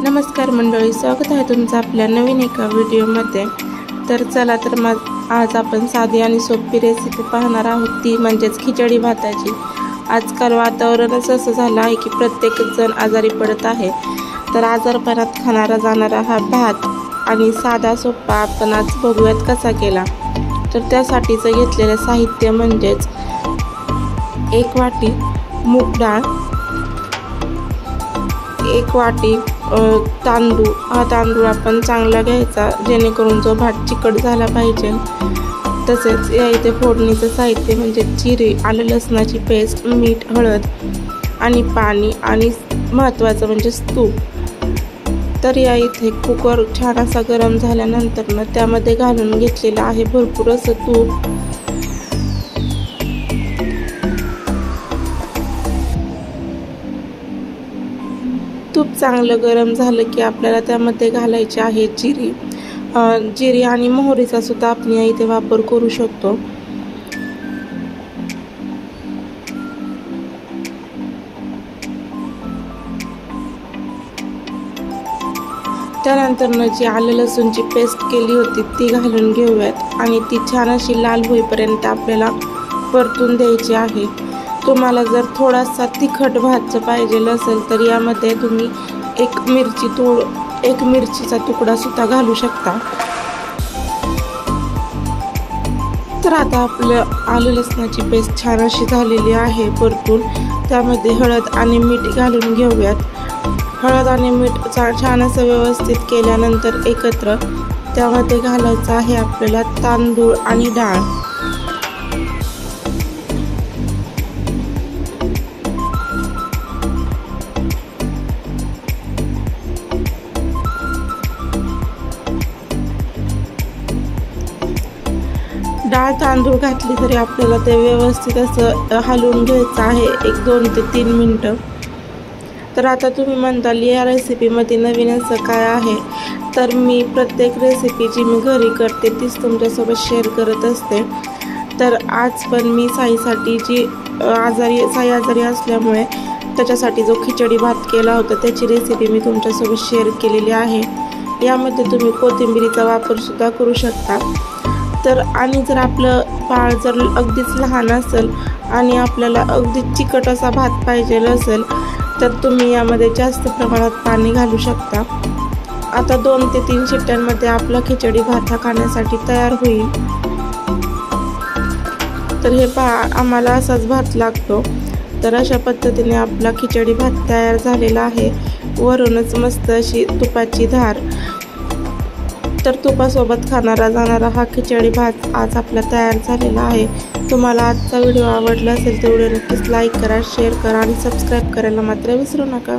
नमस्कार मंडळी, स्वागत आहे तुमचं आपल्या नवीन एका व्हिडिओमध्ये। तर चला तर मग आज आपण साधी आणि सोपी रेसिपी पाहणार आहोत, ती म्हणजेच खिचडी भाताची। आजकाल वातावरणच असं झालं आहे की प्रत्येक जण आजारी पडत आहे। तर आजारपणात खाणारा जाणारा हा भात आणि साधा सोपा आपण आज बघूयात कसा केला। तर त्यासाठीचं घेतलेलं साहित्य म्हणजेच 1 वाटी मूग डाळ, 1 वाटी तांदूळ। हा तांदूळ आपण चांगला घ्यायचा जेणेकरून जो भात चिकट झाला पाहिजे। तसेच या इथे फोडणीचं साहित्य म्हणजे जिरे, आलं लसणाची पेस्ट, मीठ, हळद आणि पाणी आणि महत्त्वाचं म्हणजे तूप। तर या इथे कुकर छान असा गरम झाल्यानंतर त्यामध्ये घालून घेतलेलं आहे भरपूर असं तूप। तूप चांगलं गरम झालं की आपल्याला त्यामध्ये घालायचे आहे जिरे आणि मोहरीचा सुद्धा आपण इथे वापर करू शकतो। त्यानंतर जी आलं लसूणची पेस्ट केली होती ती घालून घेऊयात आणि ती छान अशी लाल होईपर्यंत आपल्याला परतून द्यायची आहे। तुम्हाला जर थोडासा तिखट भात पाहिजे असेल तर यामध्ये तुम्ही एक मिरचीचा तुकडा सुद्धा घालू शकता। तर आता आपलं आलं लसणाची पेस्ट छान अशी झालेली आहे परतून। त्यामध्ये हळद आणि मीठ घालून घेऊयात। हळद आणि मीठ छान असं व्यवस्थित केल्यानंतर एकत्र त्यामध्ये घालायचं आहे आपल्याला तांदूळ आणि डाळ। डाळ तांदूळ घातली तरी आपल्याला ते व्यवस्थित असं हलवून घ्यायचं आहे 2 ते 3 मिनिटं। तर आता तुम्ही म्हणताल या रेसिपीमध्ये नवीन असं काय आहे? तर मी प्रत्येक रेसिपी जी मी घरी करते तीच तुमच्यासोबत शेअर करत असते। तर आज पण मी साईसाठी साई आजारी असल्यामुळे त्याच्यासाठी जो खिचडी भात केला होता त्याची रेसिपी मी तुमच्यासोबत शेअर केलेली आहे। यामध्ये तुम्ही कोथिंबीरीचा वापर सुद्धा करू शकता। तर आणि जर आपलं बाळ जर अगदीच लहान असेल आणि आपल्याला अगदी चिकट असा भात पाहिजे असेल तर तुम्ही यामध्ये जास्त प्रमाणात पाणी घालू शकता। आता 2 ते 3 शिट्ट्यांमध्ये आपला खिचडी भात हा खाण्यासाठी तयार होईल। तर हे आम्हाला असाच भात लागतो। तर अशा पद्धतीने आपला खिचडी भात तयार झालेला आहे। वरूनच मस्त अशी तुपाची धार। तर तुपासोबत खाणारा जाणारा हा खिचडी भात आज आपला तयार झालेला आहे। तुम्हाला आजचा व्हिडिओ आवडला असेल तर व्हिडिओ नक्कीच लाईक करा, शेअर करा आणि सबस्क्राईब करायला मात्र विसरू नका।